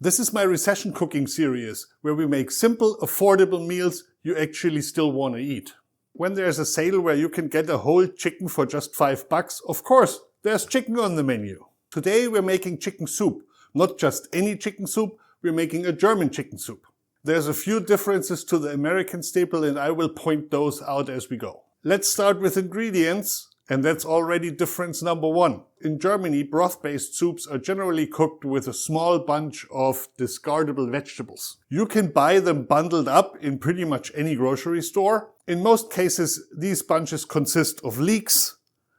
This is my recession cooking series, where we make simple, affordable meals you actually still want to eat. When there's a sale where you can get a whole chicken for just $5, of course, there's chicken on the menu. Today we're making chicken soup. Not just any chicken soup, we're making a German chicken soup. There's a few differences to the American staple and I will point those out as we go. Let's start with ingredients. And that's already difference number one. In Germany, broth-based soups are generally cooked with a small bunch of discardable vegetables. You can buy them bundled up in pretty much any grocery store. In most cases, these bunches consist of leeks,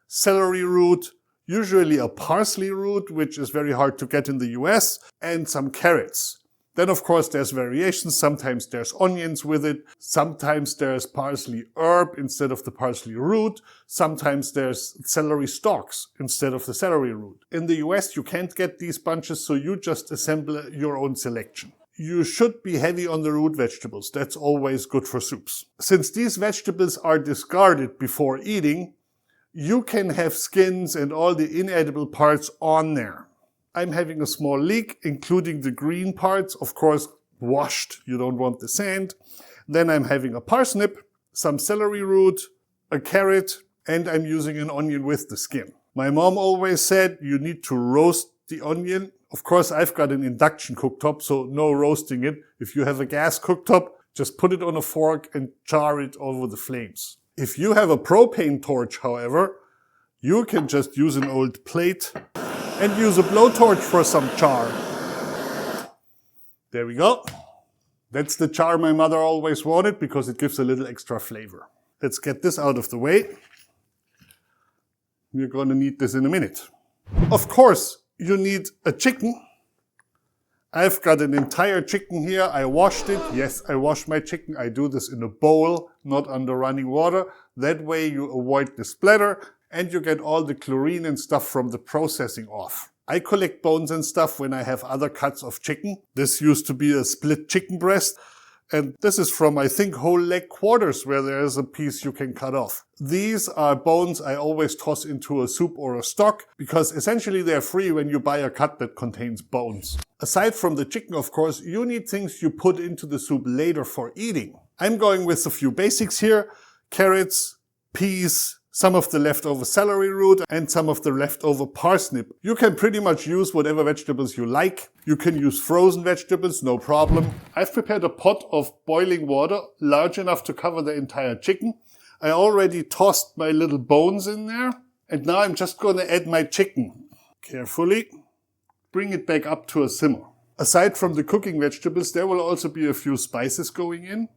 celery root, usually a parsley root, which is very hard to get in the US, and some carrots. Then of course there's variations, sometimes there's onions with it, sometimes there's parsley herb instead of the parsley root, sometimes there's celery stalks instead of the celery root. In the US you can't get these bunches, so you just assemble your own selection. You should be heavy on the root vegetables, that's always good for soups. Since these vegetables are discarded before eating, you can have skins and all the inedible parts on there. I'm having a small leek, including the green parts, of course washed, you don't want the sand. Then I'm having a parsnip, some celery root, a carrot, and I'm using an onion with the skin. My mom always said you need to roast the onion. Of course I've got an induction cooktop, so no roasting it. If you have a gas cooktop, just put it on a fork and char it over the flames. If you have a propane torch, however, you can just use an old plate and use a blowtorch for some char. There we go. That's the char my mother always wanted because it gives a little extra flavor. Let's get this out of the way. We're going to need this in a minute. Of course, you need a chicken. I've got an entire chicken here. I washed it. Yes, I washed my chicken. I do this in a bowl, not under running water. That way you avoid the splatter and you get all the chlorine and stuff from the processing off. I collect bones and stuff when I have other cuts of chicken. This used to be a split chicken breast. And this is from, I think, whole leg quarters where there is a piece you can cut off. These are bones I always toss into a soup or a stock because essentially they're free when you buy a cut that contains bones. Aside from the chicken, of course, you need things you put into the soup later for eating. I'm going with a few basics here. Carrots, peas, some of the leftover celery root and some of the leftover parsnip. You can pretty much use whatever vegetables you like. You can use frozen vegetables, no problem. I've prepared a pot of boiling water large enough to cover the entire chicken. I already tossed my little bones in there. And now I'm just going to add my chicken. Carefully bring it back up to a simmer. Aside from the cooking vegetables, there will also be a few spices going in.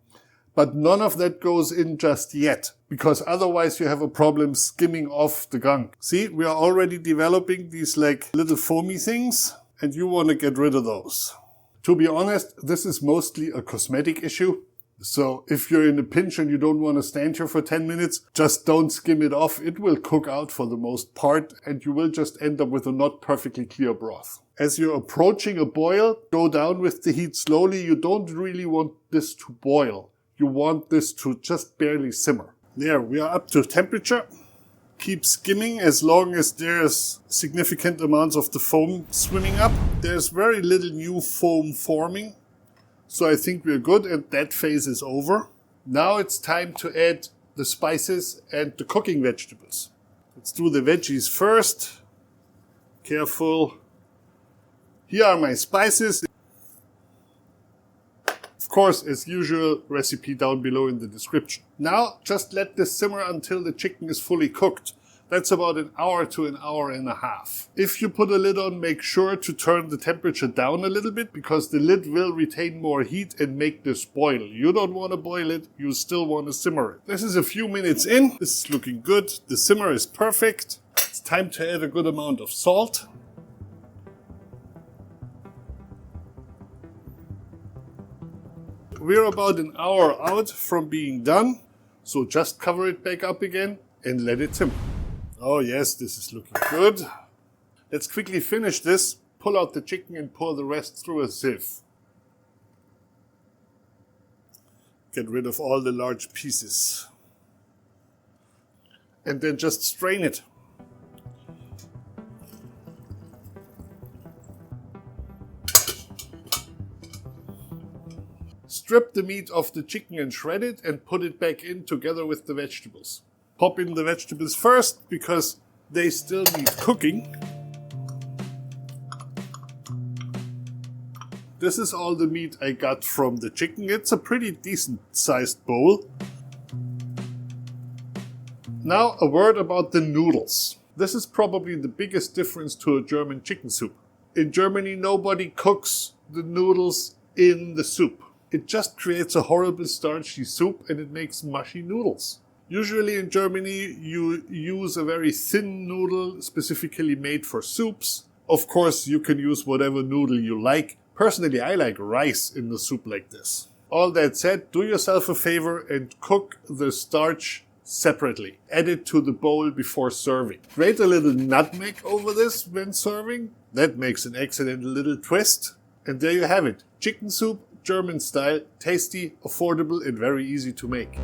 But none of that goes in just yet, because otherwise you have a problem skimming off the gunk. See, we are already developing these like little foamy things, and you want to get rid of those. To be honest, this is mostly a cosmetic issue. So if you're in a pinch and you don't want to stand here for 10 minutes, just don't skim it off. It will cook out for the most part, and you will just end up with a not perfectly clear broth. As you're approaching a boil, go down with the heat slowly. You don't really want this to boil. You want this to just barely simmer. There, we are up to temperature. Keep skimming as long as there's significant amounts of the foam swimming up. There's very little new foam forming, so I think we're good and that phase is over. Now it's time to add the spices and the cooking vegetables. Let's do the veggies first. Careful. Here are my spices. Of course, as usual, recipe down below in the description. Now, just let this simmer until the chicken is fully cooked. That's about an hour to an hour and a half. If you put a lid on, make sure to turn the temperature down a little bit because the lid will retain more heat and make this boil. You don't want to boil it, you still want to simmer it. This is a few minutes in. This is looking good. The simmer is perfect. It's time to add a good amount of salt. We're about an hour out from being done, so just cover it back up again and let it simmer. Oh yes, this is looking good. Let's quickly finish this, pull out the chicken and pour the rest through a sieve. Get rid of all the large pieces. And then just strain it. Strip the meat off the chicken and shred it and put it back in together with the vegetables. Pop in the vegetables first because they still need cooking. This is all the meat I got from the chicken. It's a pretty decent sized bowl. Now a word about the noodles. This is probably the biggest difference to a German chicken soup. In Germany, nobody cooks the noodles in the soup. It just creates a horrible starchy soup and it makes mushy noodles. Usually in Germany, you use a very thin noodle specifically made for soups. Of course, you can use whatever noodle you like. Personally, I like rice in the soup like this. All that said, do yourself a favor and cook the starch separately. Add it to the bowl before serving. Grate a little nutmeg over this when serving. That makes an excellent little twist. And there you have it. Chicken soup, German style, tasty, affordable and very easy to make.